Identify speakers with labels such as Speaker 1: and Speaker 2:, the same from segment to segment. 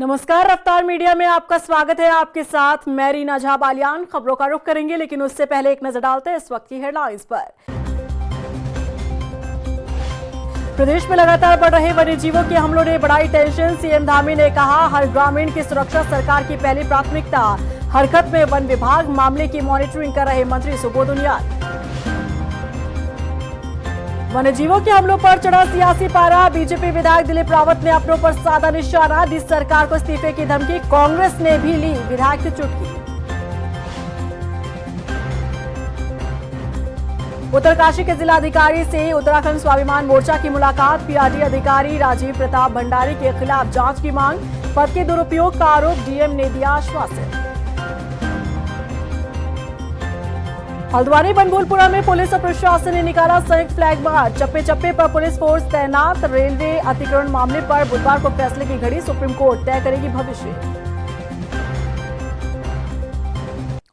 Speaker 1: नमस्कार, रफ्तार मीडिया में आपका स्वागत है। आपके साथ मैं रीना झा बालियान। खबरों का रुख करेंगे, लेकिन उससे पहले एक नजर डालते हैं इस वक्त की हेडलाइंस पर। प्रदेश में लगातार बढ़ रहे वन्यजीवों के हमलों ने बढ़ाई टेंशन। सीएम धामी ने कहा, हर ग्रामीण की सुरक्षा सरकार की पहली प्राथमिकता। हरकत में वन विभाग, मामले की मॉनिटरिंग कर रहे मंत्री सुबोध उनियाल। वन्यजीवों के हमलों पर चढ़ा सियासी पारा। बीजेपी विधायक दिलीप रावत ने अपनों पर साधा निशाना, दी सरकार को इस्तीफे की धमकी। कांग्रेस ने भी ली विधायक की चुटकी। उत्तरकाशी के जिलाधिकारी से उत्तराखंड स्वाभिमान मोर्चा की मुलाकात। पीआरडी अधिकारी राजीव प्रताप भंडारी के खिलाफ जांच की मांग। पद के दुरुपयोग का आरोप, डीएम ने दिया आश्वासन। हल्द्वानी बनभूलपुरा में पुलिस और प्रशासन ने निकाला संयुक्त फ्लैग मार्च। चप्पे चप्पे पर पुलिस फोर्स तैनात। रेलवे अतिक्रमण मामले पर बुधवार को फैसले की घड़ी, सुप्रीम कोर्ट तय करेगी भविष्य।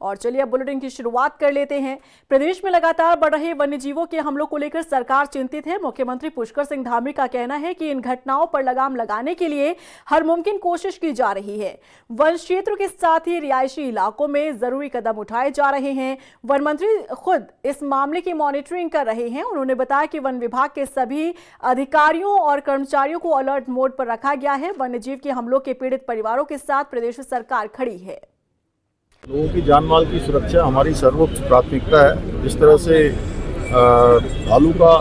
Speaker 1: और चलिए अब बुलेटिन की शुरुआत कर लेते हैं। प्रदेश में लगातार बढ़ रहे वन्यजीवों के हमलों को लेकर सरकार चिंतित है। मुख्यमंत्री पुष्कर सिंह धामी का कहना है कि इन घटनाओं पर लगाम लगाने के लिए हर मुमकिन कोशिश की जा रही है। वन क्षेत्र के साथ ही रिहायशी इलाकों में जरूरी कदम उठाए जा रहे हैं। वन मंत्री खुद इस मामले की मॉनिटरिंग कर रहे हैं। उन्होंने बताया कि वन विभाग के सभी अधिकारियों और कर्मचारियों को अलर्ट मोड पर रखा गया है। वन्यजीव के हमलों के पीड़ित परिवारों के साथ प्रदेश सरकार खड़ी है।
Speaker 2: लोगों की जान माल की सुरक्षा हमारी सर्वोच्च प्राथमिकता है। जिस तरह से भालू का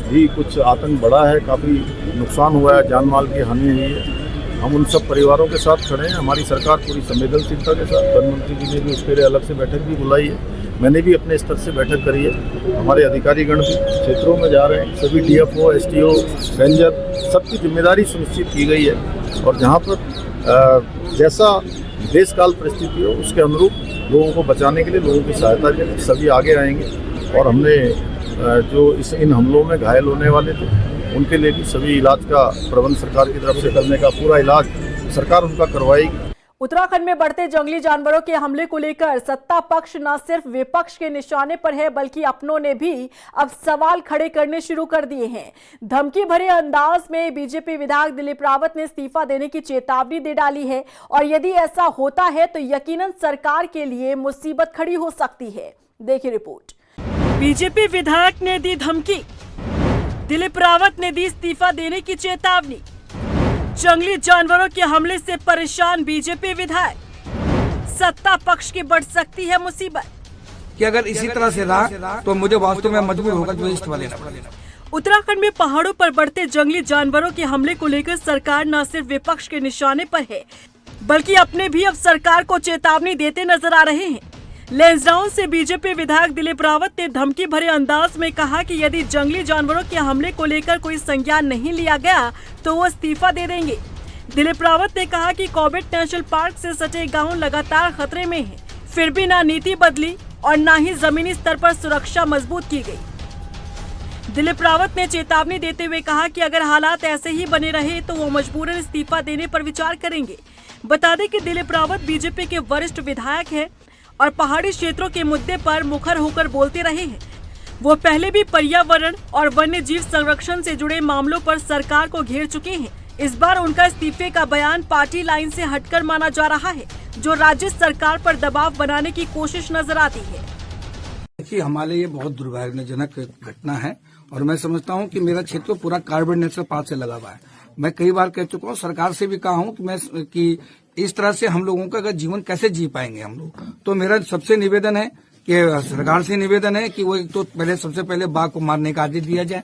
Speaker 2: भी कुछ आतंक बढ़ा है, काफ़ी नुकसान हुआ है, जान माल की हानि हुई है। हम उन सब परिवारों के साथ खड़े हैं। हमारी सरकार पूरी संवेदनशीलता के साथ, वन मंत्री जी ने भी उसके लिए अलग से बैठक भी बुलाई है। मैंने भी अपने स्तर से बैठक करी है। हमारे अधिकारीगण भी क्षेत्रों में जा रहे हैं। सभी डीएफओ, एसटीओ, रेंजर, सबकी जिम्मेदारी सुनिश्चित की गई है। और जहाँ पर जैसा देश काल परिस्थिति हो, उसके अनुरूप लोगों को बचाने के लिए, लोगों की सहायता के लिए सभी आगे आएंगे। और हमने जो इन हमलों में घायल होने वाले थे, उनके लिए भी सभी इलाज का प्रबंध सरकार की तरफ से करने का पूरा इलाज सरकार उनका करवाएगी।
Speaker 1: उत्तराखंड में बढ़ते जंगली जानवरों के हमले को लेकर सत्ता पक्ष न सिर्फ विपक्ष के निशाने पर है, बल्कि अपनों ने भी अब सवाल खड़े करने शुरू कर दिए हैं। धमकी भरे अंदाज में बीजेपी विधायक दिलीप रावत ने इस्तीफा देने की चेतावनी दे डाली है। और यदि ऐसा होता है तो यकीनन सरकार के लिए मुसीबत खड़ी हो सकती है। देखिए रिपोर्ट। बीजेपी विधायक ने दी धमकी, दिलीप रावत ने दी इस्तीफा देने की चेतावनी। जंगली जानवरों के हमले से परेशान बीजेपी विधायक, सत्ता पक्ष की बढ़ सकती है मुसीबत।
Speaker 3: कि अगर इसी तरह से रहा तो मुझे वास्तव में मजबूर होकर जो इस्तीफा देना पड़ेगा।
Speaker 1: उत्तराखंड में पहाड़ों पर बढ़ते जंगली जानवरों के हमले को लेकर सरकार न सिर्फ विपक्ष के निशाने पर है, बल्कि अपने भी अब सरकार को चेतावनी देते नजर आ रहे हैं। लैंसडाउन से बीजेपी विधायक दिलीप रावत ने धमकी भरे अंदाज में कहा कि यदि जंगली जानवरों के हमले को लेकर कोई संज्ञान नहीं लिया गया तो वो इस्तीफा दे देंगे। दिलीप रावत ने कहा कि कॉर्बेट नेशनल पार्क से सटे गांव लगातार खतरे में हैं, फिर भी ना नीति बदली और न ही जमीनी स्तर पर सुरक्षा मजबूत की गई। दिलीप रावत ने चेतावनी देते हुए कहा कि अगर हालात ऐसे ही बने रहे तो वो मजबूरन इस्तीफा देने पर विचार करेंगे। बता दें कि दिलीप रावत बीजेपी के वरिष्ठ विधायक हैं और पहाड़ी क्षेत्रों के मुद्दे पर मुखर होकर बोलते रहे हैं। वो पहले भी पर्यावरण और वन्य जीव संरक्षण से जुड़े मामलों पर सरकार को घेर चुके हैं। इस बार उनका इस्तीफे का बयान पार्टी लाइन से हटकर माना जा रहा है, जो राज्य सरकार पर दबाव बनाने की कोशिश नजर आती है।
Speaker 3: देखिए, हमारे लिए बहुत दुर्भाग्यजनक घटना है और मैं समझता हूँ कि मेरा क्षेत्र पूरा कार्बन नेशनल पार्क से लगा हुआ है। मैं कई बार कह चुका हूँ, सरकार से भी कहा हूँ कि इस तरह से हम लोगों का अगर जीवन कैसे जी पाएंगे हम लोग। तो मेरा सबसे निवेदन है कि सरकार से निवेदन है कि वो एक तो सबसे पहले बाघ को मारने का आदेश दिया जाए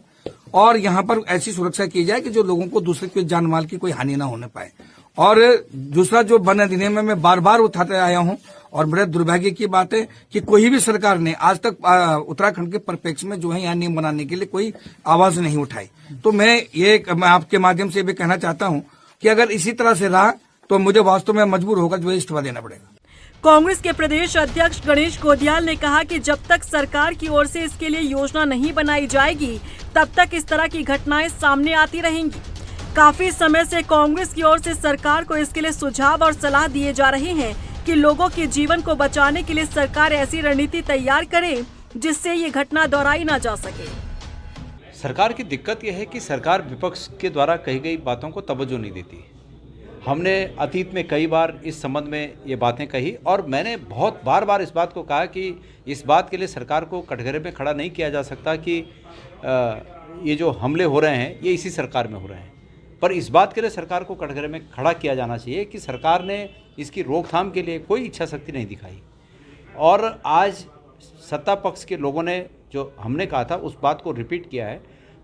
Speaker 3: और यहाँ पर ऐसी सुरक्षा की जाए कि जो लोगों को दूसरे के जान माल की कोई हानि ना होने पाए। और दूसरा जो वन अधिनियम में मैं बार बार उठाते आया हूँ और बड़े दुर्भाग्य की बात है कि कोई भी सरकार ने आज तक उत्तराखंड के परिप्रेक्ष्य में जो है यहाँ नियम बनाने के लिए कोई आवाज नहीं उठाई। तो मैं आपके माध्यम से भी कहना चाहता हूँ कि अगर इसी तरह से रहा तो मुझे वास्तव में मजबूर होकर जो है इस्तीफा देना पड़ेगा।
Speaker 1: कांग्रेस के प्रदेश अध्यक्ष गणेश गोदियाल ने कहा कि जब तक सरकार की ओर से इसके लिए योजना नहीं बनाई जाएगी, तब तक इस तरह की घटनाएं सामने आती रहेंगी। काफी समय से कांग्रेस की ओर से सरकार को इसके लिए सुझाव और सलाह दिए जा रहे हैं कि लोगों के जीवन को बचाने के लिए सरकार ऐसी रणनीति तैयार करे जिससे ये घटना दोहराई न जा सके।
Speaker 4: सरकार की दिक्कत यह है कि सरकार विपक्ष के द्वारा कही गई बातों को तवज्जो नहीं देती। हमने अतीत में कई बार इस संबंध में ये बातें कही और मैंने बहुत बार इस बात को कहा कि इस बात के लिए सरकार को कटघरे में खड़ा नहीं किया जा सकता कि ये जो हमले हो रहे हैं ये इसी सरकार में हो रहे हैं, पर इस बात के लिए सरकार को कटघरे में खड़ा किया जाना चाहिए कि सरकार ने इसकी रोकथाम के लिए कोई इच्छा शक्ति नहीं दिखाई। और आज सत्ता पक्ष के लोगों ने जो हमने कहा था उस बात को रिपीट किया है,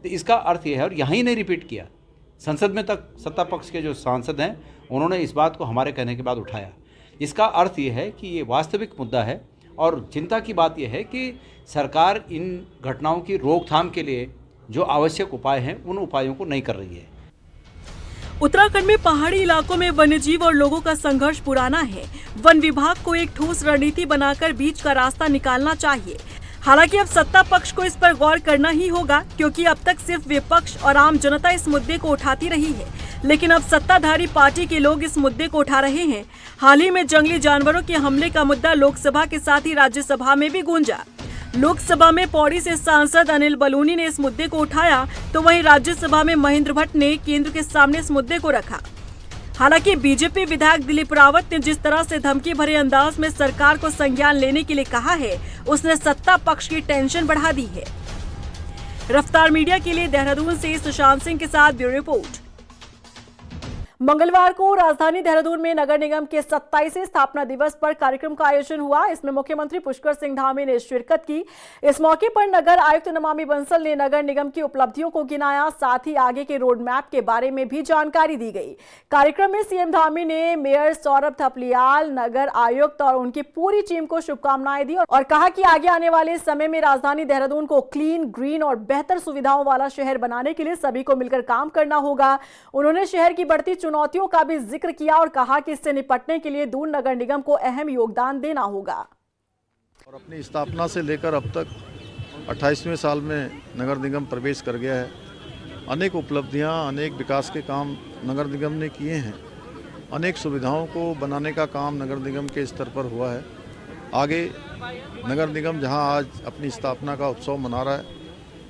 Speaker 4: तो इसका अर्थ यह है, और यहाँ ही नहीं रिपीट किया, संसद में तक सत्ता पक्ष के जो सांसद हैं उन्होंने इस बात को हमारे कहने के बाद उठाया। इसका अर्थ ये है कि ये वास्तविक मुद्दा है और चिंता की बात यह है कि सरकार इन घटनाओं की रोकथाम के लिए जो आवश्यक उपाय हैं उन उपायों को नहीं कर रही है।
Speaker 1: उत्तराखंड में पहाड़ी इलाकों में वन्यजीव और लोगों का संघर्ष पुराना है। वन विभाग को एक ठोस रणनीति बनाकर बीच का रास्ता निकालना चाहिए। हालांकि अब सत्ता पक्ष को इस पर गौर करना ही होगा, क्योंकि अब तक सिर्फ विपक्ष और आम जनता इस मुद्दे को उठाती रही है, लेकिन अब सत्ताधारी पार्टी के लोग इस मुद्दे को उठा रहे हैं। हाल ही में जंगली जानवरों के हमले का मुद्दा लोकसभा के साथ ही राज्यसभा में भी गूंजा। लोकसभा में पौड़ी से सांसद अनिल बलूनी ने इस मुद्दे को उठाया, तो वहीं राज्यसभा में महेंद्र भट्ट ने केंद्र के सामने इस मुद्दे को रखा। हालांकि बीजेपी विधायक दिलीप रावत ने जिस तरह से धमकी भरे अंदाज में सरकार को संज्ञान लेने के लिए कहा है, उसने सत्ता पक्ष की टेंशन बढ़ा दी है। रफ्तार मीडिया के लिए देहरादून से सुशांत सिंह के साथ ब्यूरो रिपोर्ट। मंगलवार को राजधानी देहरादून में नगर निगम के 27वें स्थापना दिवस पर कार्यक्रम का आयोजन हुआ। इसमें मुख्यमंत्री पुष्कर सिंह धामी ने शिरकत की। इस मौके पर नगर आयुक्त नमामि बंसल ने नगर निगम की उपलब्धियों को गिनाया, साथ ही आगे के रोड मैप के बारे में भी जानकारी दी गई। कार्यक्रम में सीएम धामी ने मेयर सौरभ थपलियाल, नगर आयुक्त और उनकी पूरी टीम को शुभकामनाएं दी और कहा कि आगे आने वाले समय में राजधानी देहरादून को क्लीन, ग्रीन और बेहतर सुविधाओं वाला शहर बनाने के लिए सभी को मिलकर काम करना होगा। उन्होंने शहर की बढ़ती चुनौतियों का भी जिक्र किया और कहा कि इससे निपटने के लिए दून नगर निगम को अहम योगदान देना होगा।
Speaker 2: और अपनी स्थापना से लेकर अब तक 28वें साल में नगर निगम प्रवेश कर गया है। अनेक उपलब्धियां, अनेक विकास के काम नगर निगम ने किए हैं। अनेक सुविधाओं को बनाने का काम नगर निगम के स्तर पर हुआ है। आगे नगर निगम जहां आज अपनी स्थापना का उत्सव मना रहा है,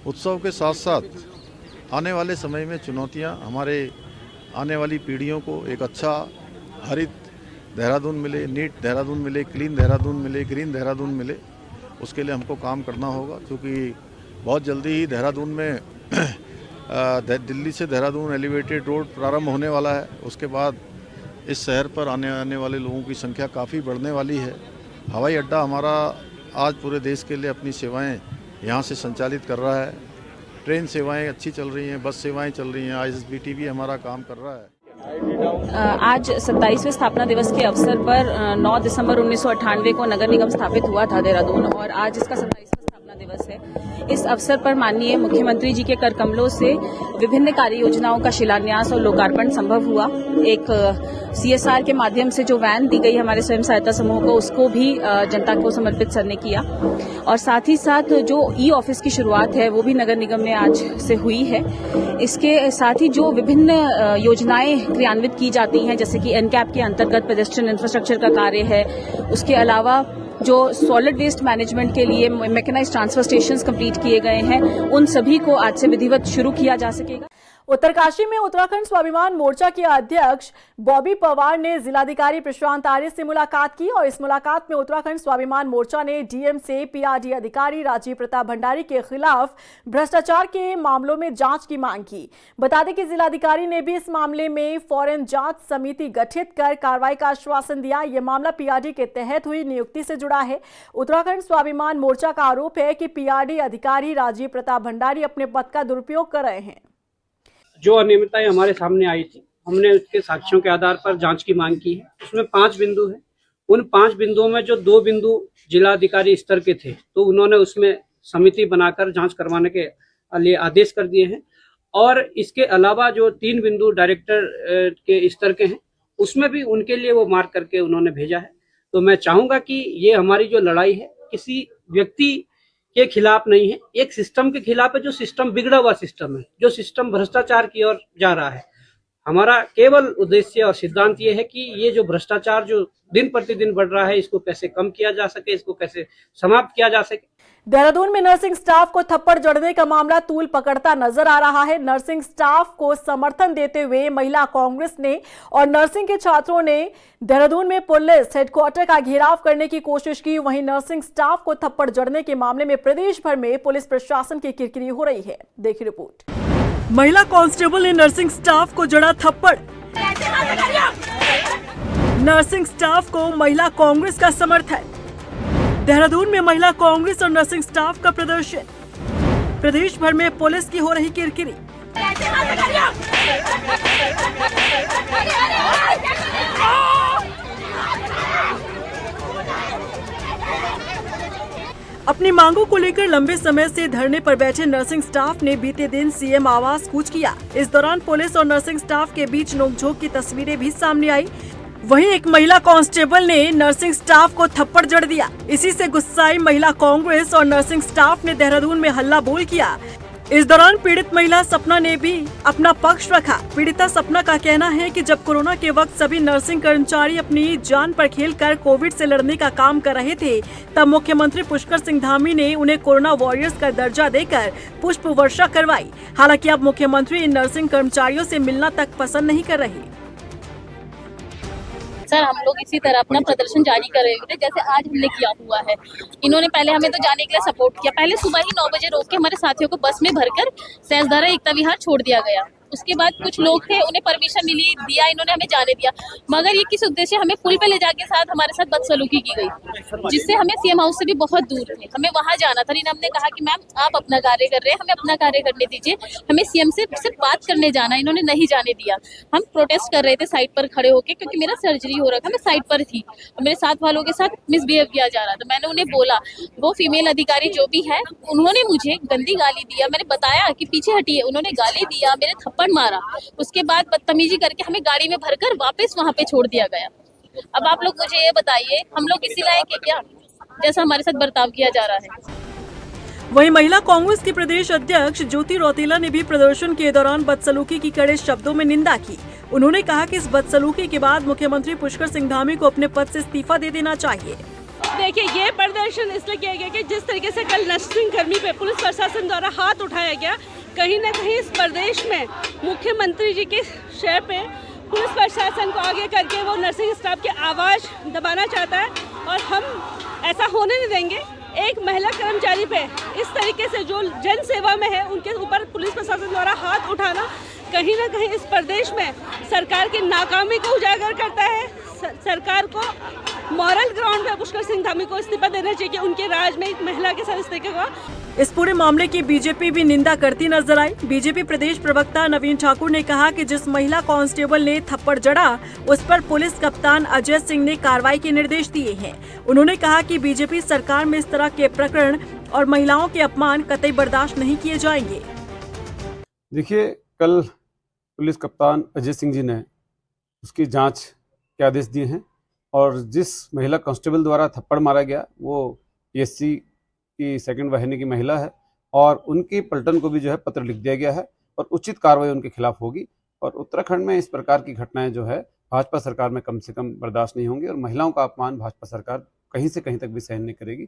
Speaker 2: उत्सव के साथ साथ आने वाले समय में चुनौतियां, हमारे आने वाली पीढ़ियों को एक अच्छा हरित देहरादून मिले, नीट देहरादून मिले, क्लीन देहरादून मिले, ग्रीन देहरादून मिले, उसके लिए हमको काम करना होगा। क्योंकि बहुत जल्दी ही देहरादून में दिल्ली से देहरादून एलिवेटेड रोड प्रारंभ होने वाला है। उसके बाद इस शहर पर आने वाले लोगों की संख्या काफ़ी बढ़ने वाली है। हवाई अड्डा हमारा आज पूरे देश के लिए अपनी सेवाएं यहाँ से संचालित कर रहा है। ट्रेन सेवाएं अच्छी चल रही हैं, बस सेवाएं चल रही हैं, ISBT भी हमारा काम कर रहा है।
Speaker 5: आज 27वें स्थापना दिवस के अवसर पर 9 दिसंबर 1998 को नगर निगम स्थापित हुआ था देहरादून और आज इसका 27वां स्थापना दिवस है। इस अवसर पर माननीय मुख्यमंत्री जी के कर कमलों से विभिन्न कार्य योजनाओं का शिलान्यास और लोकार्पण संभव हुआ। एक CSR के माध्यम से जो वैन दी गई हमारे स्वयं सहायता समूह को, उसको भी जनता को समर्पित सर ने किया और साथ ही साथ जो ई-ऑफिस की शुरुआत है वो भी नगर निगम ने आज से हुई है। इसके साथ ही जो विभिन्न योजनाएं क्रियान्वित की जाती हैं, जैसे कि एनकैप के अंतर्गत पेडेस्ट्रियन इंफ्रास्ट्रक्चर का कार्य है, उसके अलावा जो सॉलिड वेस्ट मैनेजमेंट के लिए मैकेनाइज्ड ट्रांसफर स्टेशंस कंप्लीट किए गए हैं, उन सभी को आज से विधिवत शुरू किया जा सकेगा।
Speaker 1: उत्तरकाशी में उत्तराखंड स्वाभिमान मोर्चा के अध्यक्ष बॉबी पवार ने जिलाधिकारी प्रशांत आर्य से मुलाकात की और इस मुलाकात में उत्तराखंड स्वाभिमान मोर्चा ने डीएम से PRD अधिकारी राजीव प्रताप भंडारी के खिलाफ भ्रष्टाचार के मामलों में जांच की मांग की। बता दें कि जिलाधिकारी ने भी इस मामले में फौरन जांच समिति गठित कर कार्रवाई का आश्वासन दिया। यह मामला PRD के तहत हुई नियुक्ति से जुड़ा है। उत्तराखंड स्वाभिमान मोर्चा का आरोप है कि PRD अधिकारी राजीव प्रताप भंडारी अपने पद का दुरुपयोग कर रहे हैं।
Speaker 6: जो अनियमितताएं हमारे सामने आई थी, हमने उसके साक्ष्यों के आधार पर जांच की मांग की है। उसमें 5 बिंदु हैं। उन 5 बिंदुओं में जो 2 बिंदु जिलाधिकारी स्तर के थे, तो उन्होंने उसमें समिति बनाकर जांच करवाने के लिए आदेश कर दिए हैं और इसके अलावा जो 3 बिंदु डायरेक्टर के स्तर के हैं, उसमें भी उनके लिए वो मार्क करके उन्होंने भेजा है। तो मैं चाहूंगा कि ये हमारी जो लड़ाई है किसी व्यक्ति के खिलाफ नहीं है, एक सिस्टम के खिलाफ है, जो सिस्टम बिगड़ा हुआ सिस्टम है, जो सिस्टम भ्रष्टाचार की ओर जा रहा है। हमारा केवल उद्देश्य और सिद्धांत ये है कि ये जो भ्रष्टाचार जो दिन प्रतिदिन बढ़ रहा है, इसको कैसे कम किया जा सके, इसको कैसे समाप्त किया जा सके।
Speaker 1: देहरादून में नर्सिंग स्टाफ को थप्पड़ जड़ने का मामला तूल पकड़ता नजर आ रहा है। नर्सिंग स्टाफ को समर्थन देते हुए महिला कांग्रेस ने और नर्सिंग के छात्रों ने देहरादून में पुलिस हेडक्वार्टर का घेराव करने की कोशिश की। वहीं नर्सिंग स्टाफ को थप्पड़ जड़ने के मामले में प्रदेश भर में पुलिस प्रशासन की किरकिरी हो रही है। देखिए रिपोर्ट। महिला कांस्टेबल ने नर्सिंग स्टाफ को जड़ा थप्पड़। नर्सिंग स्टाफ को महिला कांग्रेस का समर्थन। देहरादून में महिला कांग्रेस और नर्सिंग स्टाफ का प्रदर्शन। प्रदेश भर में पुलिस की हो रही किरकिरी। अपनी मांगों को लेकर लंबे समय से धरने पर बैठे नर्सिंग स्टाफ ने बीते दिन सीएम आवास कूच किया। इस दौरान पुलिस और नर्सिंग स्टाफ के बीच नोकझोंक की तस्वीरें भी सामने आई। वहीं एक महिला कांस्टेबल ने नर्सिंग स्टाफ को थप्पड़ जड़ दिया। इसी से गुस्साई महिला कांग्रेस और नर्सिंग स्टाफ ने देहरादून में हल्ला बोल किया। इस दौरान पीड़ित महिला सपना ने भी अपना पक्ष रखा। पीड़िता सपना का कहना है कि जब कोरोना के वक्त सभी नर्सिंग कर्मचारी अपनी जान पर खेलकर कोविड से लड़ने का काम कर रहे थे, तब मुख्यमंत्री पुष्कर सिंह धामी ने उन्हें कोरोना वॉरियर्स का दर्जा देकर पुष्प वर्षा करवाई। हालांकि अब मुख्यमंत्री इन नर्सिंग कर्मचारियों से मिलना तक पसंद नहीं कर रहे।
Speaker 7: सर, हम लोग इसी तरह अपना प्रदर्शन जारी कर रहे थे जैसे आज हमने किया हुआ है। इन्होंने पहले हमें तो जाने के लिए सपोर्ट किया। पहले सुबह ही 9 बजे रोक के हमारे साथियों को बस में भरकर सहस्त्रधारा एकता विहार छोड़ दिया गया। उसके बाद कुछ लोग थे, उन्हें परमिशन दिया, इन्होंने हमें जाने दिया, मगर ये किस उद्देश्य हमें पुल पे ले जाके हमारे साथ बदसलूकी की गई, जिससे हमें सीएम हाउस से भी बहुत दूर थे। हमें वहां जाना था, लेकिन हमने कहा कि मैम आप अपना कार्य कर रहे हैं, हमें अपना कार्य करने दीजिए, हमें सीएम से सिर्फ बात करने जाना। इन्होंने नहीं जाने दिया। हम प्रोटेस्ट कर रहे थे साइड पर खड़े होकर, क्योंकि मेरा सर्जरी हो रहा था, मैं साइड पर थी, मेरे साथ वालों के साथ मिसबिहेव किया जा रहा था। मैंने उन्हें बोला, वो फीमेल अधिकारी जो भी है, उन्होंने मुझे गंदी गाली दिया। मैंने बताया कि पीछे हटिए, उन्होंने गाली दिया, मेरे थप्पड़ मारा। उसके बाद बदतमीजी करके हमें गाड़ी में भरकर वापस वहां पे छोड़ दिया गया। अब आप लोग मुझे ये बताइए, हम लोग इसी लायक है क्या जैसा हमारे साथ बर्ताव किया जा रहा है?
Speaker 1: वहीं महिला कांग्रेस की प्रदेश अध्यक्ष ज्योति रौतेला ने भी प्रदर्शन के दौरान बदसलूकी की कड़े शब्दों में निंदा की। उन्होंने कहा कि इस बदसलूकी के बाद मुख्यमंत्री पुष्कर सिंह धामी को अपने पद से इस्तीफा दे देना चाहिए।
Speaker 8: देखिए, ये प्रदर्शन इसलिए किया गया कि जिस तरीके से कल नर्सिंग कर्मी पे पुलिस प्रशासन द्वारा हाथ उठाया गया, कहीं न कहीं इस प्रदेश में मुख्यमंत्री जी के शय पे पुलिस प्रशासन को आगे करके वो नर्सिंग स्टाफ की आवाज़ दबाना चाहता है, और हम ऐसा होने नहीं देंगे। एक महिला कर्मचारी पे इस तरीके से जो जन सेवा में है, उनके ऊपर पुलिस प्रशासन द्वारा हाथ उठाना कहीं ना कहीं इस प्रदेश में सरकार की नाकामी को उजागर करता है। सरकार को मॉरल ग्राउंड पे पुष्कर सिंह धामी को इस्तीफा देना चाहिए कि उनके राज में एक महिला के साथ इस तरीके का।
Speaker 1: इस पूरे मामले की बीजेपी भी निंदा करती नजर आई। बीजेपी प्रदेश प्रवक्ता नवीन ठाकुर ने कहा कि जिस महिला कांस्टेबल ने थप्पड़ जड़ा, उस पर पुलिस कप्तान अजय सिंह ने कार्रवाई के निर्देश दिए हैं। उन्होंने कहा कि बीजेपी सरकार में इस तरह के प्रकरण और महिलाओं के अपमान कतई बर्दाश्त नहीं किए जाएंगे।
Speaker 9: देखिए, कल पुलिस कप्तान अजय सिंह जी ने उसकी जांच के आदेश दिए हैं, और जिस महिला कांस्टेबल द्वारा थप्पड़ मारा गया वो पीएससी की सेकंड वाहिनी की महिला है, और उनकी पलटन को भी जो है पत्र लिख दिया गया है, और उचित कार्रवाई उनके खिलाफ होगी। और उत्तराखंड में इस प्रकार की घटनाएं जो है भाजपा सरकार में कम से कम बर्दाश्त नहीं होंगी, और महिलाओं का अपमान भाजपा सरकार कहीं से कहीं तक भी सहन नहीं करेगी।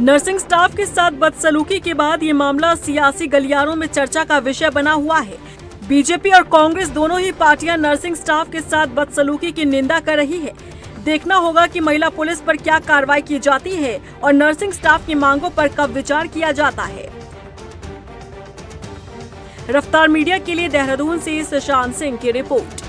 Speaker 1: नर्सिंग स्टाफ के साथ बदसलूकी के बाद ये मामला सियासी गलियारों में चर्चा का विषय बना हुआ है। बीजेपी और कांग्रेस दोनों ही पार्टियां नर्सिंग स्टाफ के साथ बदसलूकी की निंदा कर रही है। देखना होगा कि महिला पुलिस पर क्या कार्रवाई की जाती है और नर्सिंग स्टाफ की मांगों पर कब विचार किया जाता है। रफ्तार मीडिया के लिए देहरादून से सुशांत सिंह की रिपोर्ट।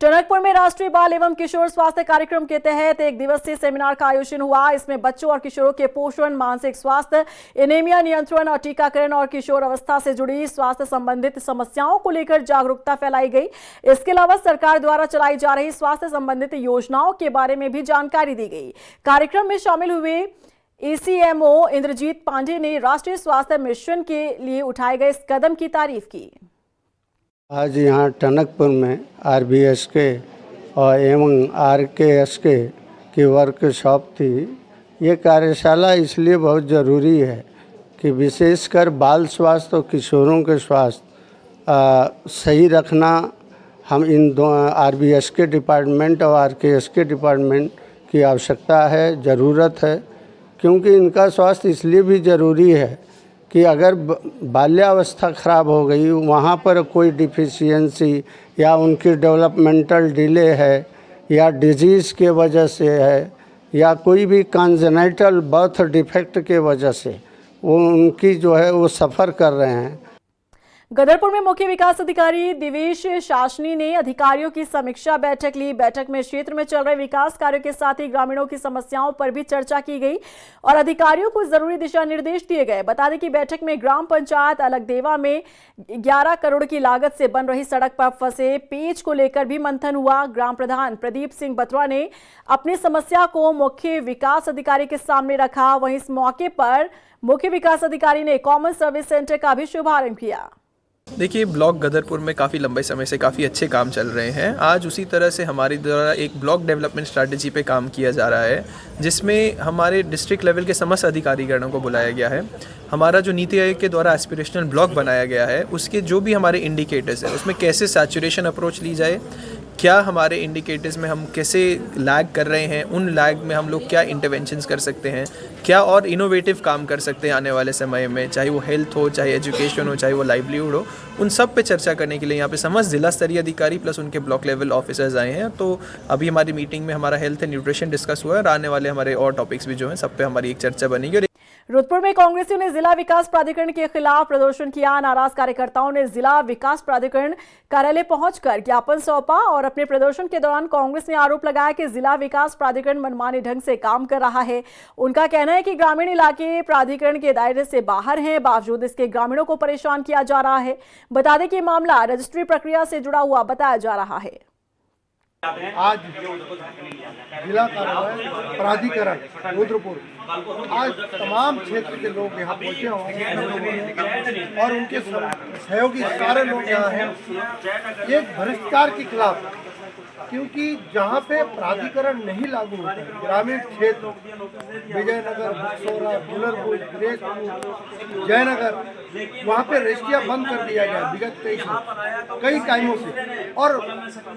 Speaker 1: टनकपुर में राष्ट्रीय बाल एवं किशोर स्वास्थ्य कार्यक्रम के तहत एक दिवसीय सेमिनार का आयोजन हुआ। इसमें बच्चों और किशोरों के पोषण, मानसिक स्वास्थ्य, एनीमिया नियंत्रण और टीकाकरण और किशोर अवस्था से जुड़ी स्वास्थ्य संबंधित समस्याओं को लेकर जागरूकता फैलाई गई। इसके अलावा सरकार द्वारा चलाई जा रही स्वास्थ्य संबंधित योजनाओं के बारे में भी जानकारी दी गई। कार्यक्रम में शामिल हुए ECMO इंद्रजीत पांडे ने राष्ट्रीय स्वास्थ्य मिशन के लिए उठाए गए इस कदम की तारीफ की।
Speaker 10: आज यहाँ टनकपुर में RBSK और एवं RKSK की वर्कशॉप थी। ये कार्यशाला इसलिए बहुत ज़रूरी है कि विशेषकर बाल स्वास्थ्य और किशोरों के स्वास्थ्य सही रखना हम इन दो RBSK डिपार्टमेंट और RKSK डिपार्टमेंट की आवश्यकता है, ज़रूरत है, क्योंकि इनका स्वास्थ्य इसलिए भी ज़रूरी है कि अगर बाल्यावस्था ख़राब हो गई, वहाँ पर कोई डिफिशियंसी या उनकी डेवलपमेंटल डिले है या डिजीज़ के वजह से है या कोई भी कॉन्जेनाइटल बर्थ डिफेक्ट के वजह से वो उनकी जो है वो सफ़र कर रहे हैं।
Speaker 1: गदरपुर में मुख्य विकास अधिकारी दिवेश शासनी ने अधिकारियों की समीक्षा बैठक ली। बैठक में क्षेत्र में चल रहे विकास कार्यों के साथ ही ग्रामीणों की समस्याओं पर भी चर्चा की गई और अधिकारियों को जरूरी दिशा निर्देश दिए गए। बता दें कि बैठक में ग्राम पंचायत अलगदेवा में 11 करोड़ की लागत से बन रही सड़क पर फंसे पेच को लेकर भी मंथन हुआ। ग्राम प्रधान प्रदीप सिंह बत्रा ने अपनी समस्या को मुख्य विकास अधिकारी के सामने रखा। वहीं इस मौके पर मुख्य विकास अधिकारी ने कॉमन सर्विस सेंटर का भी शुभारंभ किया।
Speaker 11: देखिए, ब्लॉक गदरपुर में काफ़ी लंबे समय से काफ़ी अच्छे काम चल रहे हैं। आज उसी तरह से हमारे द्वारा एक ब्लॉक डेवलपमेंट स्ट्रैटेजी पे काम किया जा रहा है, जिसमें हमारे डिस्ट्रिक्ट लेवल के समस्त अधिकारीगणों को बुलाया गया है। हमारा जो नीति आयोग के द्वारा एस्पिरेशनल ब्लॉक बनाया गया है, उसके जो भी हमारे इंडिकेटर्स हैं, उसमें कैसे सैचुरेशन अप्रोच ली जाए, क्या हमारे इंडिकेटर्स में हम कैसे लैग कर रहे हैं, उन लैग में हम लोग क्या इंटरवेंशंस कर सकते हैं, क्या और इनोवेटिव काम कर सकते हैं आने वाले समय में, चाहे वो हेल्थ हो, चाहे एजुकेशन हो, चाहे वो लाइवलीहुड हो, उन सब पे चर्चा करने के लिए यहाँ पे समस्त जिला स्तरीय अधिकारी प्लस उनके ब्लॉक लेवल ऑफिसर्स आए हैं। तो अभी हमारी मीटिंग में हमारा हेल्थ एंड न्यूट्रिशन डिस्कस हुआ है और आने वाले हमारे और टॉपिक्स भी जो हैं सब पे हमारी एक चर्चा बनेगी।
Speaker 1: रुद्रपुर में कांग्रेसियों ने जिला विकास प्राधिकरण के खिलाफ प्रदर्शन किया। नाराज कार्यकर्ताओं ने जिला विकास प्राधिकरण कार्यालय पहुंचकर ज्ञापन सौंपा और अपने प्रदर्शन के दौरान कांग्रेस ने आरोप लगाया कि जिला विकास प्राधिकरण मनमाने ढंग से काम कर रहा है। उनका कहना है कि ग्रामीण इलाके प्राधिकरण के दायरे से बाहर हैं, बावजूद इसके ग्रामीणों को परेशान किया जा रहा है। बता दें कि मामला रजिस्ट्री प्रक्रिया से जुड़ा हुआ बताया जा रहा है।
Speaker 12: आज जिला कार्यालय प्राधिकरण रुद्रपुर, आज तमाम क्षेत्र के लोग यहाँ पहुँचे होंगे और उनके सहयोगी सारे लोग यहाँ हैं एक भ्रष्टाचार के खिलाफ, क्योंकि जहाँ पे प्राधिकरण नहीं लागू होता है, ग्रामीण क्षेत्र विजयनगर, बक्सौरा, दुलरपुर, दिनेशपुर, जयनगर, वहाँ पे रजिस्ट्रियाँ बंद कर दिया गया विगत कई टाइमों से, और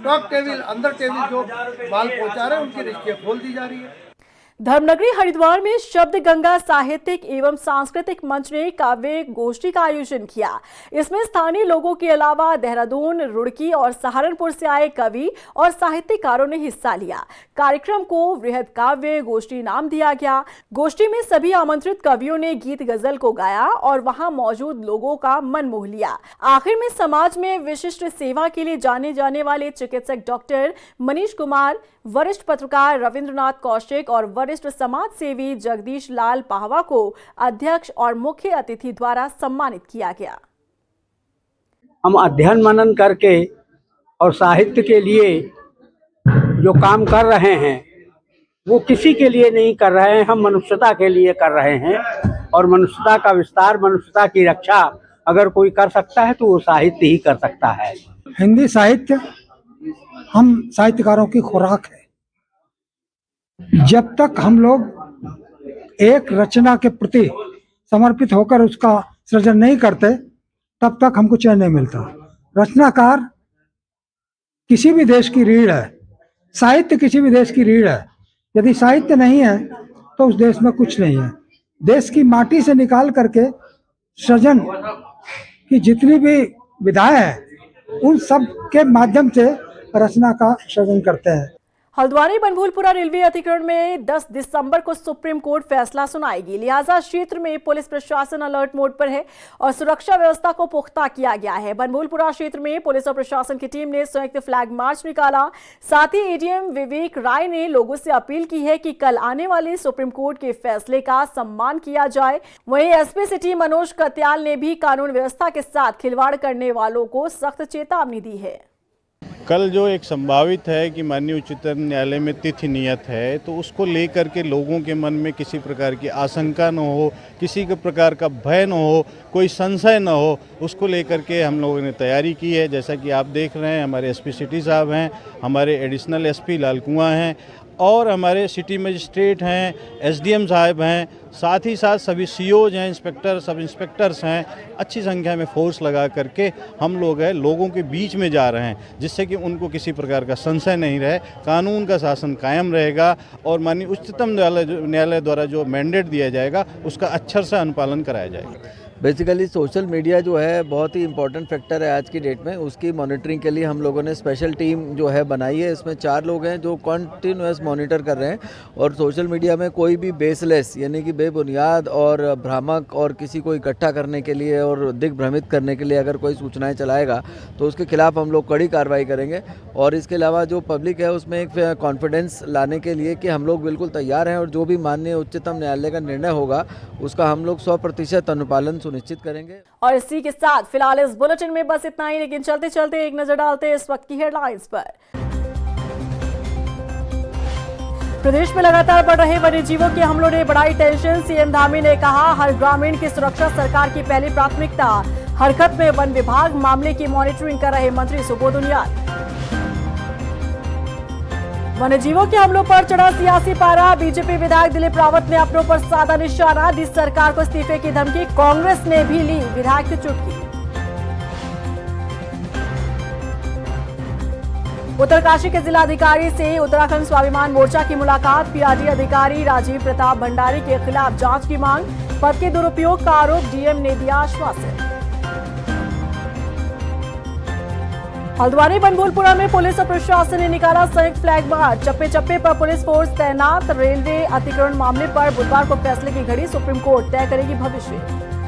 Speaker 12: टॉप टेबल अंदर टेबल जो माल पहुँचा रहे हैं उनकी रजिस्ट्रियाँ खोल दी जा रही है।
Speaker 1: धर्मनगरी हरिद्वार में शब्द गंगा साहित्यिक एवं सांस्कृतिक मंच ने काव्य गोष्ठी का आयोजन किया। इसमें स्थानीय लोगों के अलावा देहरादून, रुड़की और सहारनपुर से आए कवि और साहित्यकारों ने हिस्सा लिया। कार्यक्रम को वृहद काव्य गोष्ठी नाम दिया गया। गोष्ठी में सभी आमंत्रित कवियों ने गीत गजल को गाया और वहां मौजूद लोगों का मन मोह लिया। आखिर में समाज में विशिष्ट सेवा के लिए जाने जाने वाले चिकित्सक डॉक्टर मनीष कुमार, वरिष्ठ पत्रकार रविंद्रनाथ कौशिक और वरिष्ठ समाज सेवी जगदीश लाल पाहवा को अध्यक्ष और मुख्य अतिथि द्वारा सम्मानित किया गया।
Speaker 6: हम अध्ययन मनन करके और साहित्य के लिए जो काम कर रहे हैं वो किसी के लिए नहीं कर रहे हैं, हम मनुष्यता के लिए कर रहे हैं। और मनुष्यता का विस्तार, मनुष्यता की रक्षा अगर कोई कर सकता है तो वो साहित्य ही कर सकता है।
Speaker 13: हिंदी साहित्य हम साहित्यकारों की खुराक है। जब तक हम लोग एक रचना के प्रति समर्पित होकर उसका सृजन नहीं करते तब तक हमको चैन नहीं मिलता। रचनाकार किसी भी देश की रीढ़ है, साहित्य किसी भी देश की रीढ़ है। यदि साहित्य नहीं है तो उस देश में कुछ नहीं है। देश की माटी से निकाल करके सृजन की जितनी भी विधाएं हैं उन सब के माध्यम से रचना का सृजन करते हैं।
Speaker 1: हल्द्वानी बनभूलपुरा रेलवे अतिक्रमण में 10 दिसंबर को सुप्रीम कोर्ट फैसला सुनाएगी, लिहाजा क्षेत्र में पुलिस प्रशासन अलर्ट मोड पर है और सुरक्षा व्यवस्था को पुख्ता किया गया है। बनभूलपुरा क्षेत्र में पुलिस और प्रशासन की टीम ने संयुक्त फ्लैग मार्च निकाला। साथ ही एडीएम विवेक राय ने लोगों से अपील की है कि कल आने वाले सुप्रीम कोर्ट के फैसले का सम्मान किया जाए। वहीं एसपी सिटी मनोज कत्याल ने भी कानून व्यवस्था के साथ खिलवाड़ करने वालों को सख्त चेतावनी दी है।
Speaker 14: कल जो एक संभावित है कि माननीय उच्चतम न्यायालय में तिथि नियत है, तो उसको लेकर के लोगों के मन में किसी प्रकार की आशंका न हो, किसी के प्रकार का भय न हो, कोई संशय न हो, उसको लेकर के हम लोगों ने तैयारी की है। जैसा कि आप देख रहे हैं, हमारे एसपी सिटी साहब हैं, हमारे एडिशनल एसपी लाल कुआं हैं और हमारे सिटी मजिस्ट्रेट हैं, एसडीएम साहब हैं साथ ही साथ सभी सीओज हैं, इंस्पेक्टर, सब इंस्पेक्टर्स हैं, अच्छी संख्या में फोर्स लगा करके हम लोग लोगों के बीच में जा रहे हैं, जिससे कि उनको किसी प्रकार का संशय नहीं रहे, कानून का शासन कायम रहेगा और माननीय उच्चतम न्यायालय द्वारा जो मैंडेट दिया जाएगा उसका अक्षर से अनुपालन कराया जाएगा।
Speaker 15: बेसिकली सोशल मीडिया जो है बहुत ही इम्पोर्टेंट फैक्टर है आज की डेट में। उसकी मॉनिटरिंग के लिए हम लोगों ने स्पेशल टीम जो है बनाई है। इसमें 4 लोग हैं जो कॉन्टिन्यूस मॉनिटर कर रहे हैं और सोशल मीडिया में कोई भी बेसलेस यानी कि बेबुनियाद और भ्रामक और किसी को इकट्ठा करने के लिए और दिग्भ्रमित करने के लिए अगर कोई सूचनाएं चलाएगा तो उसके खिलाफ हम लोग कड़ी कार्रवाई करेंगे। और इसके अलावा जो पब्लिक है उसमें एक कॉन्फिडेंस लाने के लिए कि हम लोग बिल्कुल तैयार हैं और जो भी माननीय उच्चतम न्यायालय का निर्णय होगा उसका हम लोग 100% अनुपालन सुनिश्चित करेंगे।
Speaker 1: और इसी के साथ फिलहाल इस बुलेटिन में बस इतना ही, लेकिन चलते चलते एक नजर डालते हैं इस वक्त की हेडलाइंस पर। प्रदेश में लगातार बढ़ रहे वन्यजीवों के हमलों ने बढ़ाई टेंशन। सीएम धामी ने कहा हर ग्रामीण की सुरक्षा सरकार की पहली प्राथमिकता। हरकत में वन विभाग, मामले की मॉनिटरिंग कर रहे मंत्री सुबोध उनियाल। वन्यजीवों के हमलों पर चढ़ा सियासी पारा। बीजेपी विधायक दिलीप रावत ने अपनों पर साधा निशाना, दी सरकार को इस्तीफे की धमकी। कांग्रेस ने भी ली विधायक की चुटकी। उत्तरकाशी के जिलाधिकारी से उत्तराखंड स्वाभिमान मोर्चा की मुलाकात। पीआरडी अधिकारी राजीव प्रताप भंडारी के खिलाफ जांच की मांग। पद के दुरुपयोग का आरोप, डीएम ने दिया आश्वासन। हल्द्वानी बनभूलपुरा में पुलिस और प्रशासन ने निकाला संयुक्त फ्लैग मार्च। चप्पे चप्पे पर पुलिस फोर्स तैनात। रेलवे अतिक्रमण मामले पर बुधवार को फैसले की घड़ी, सुप्रीम कोर्ट तय करेगी भविष्य।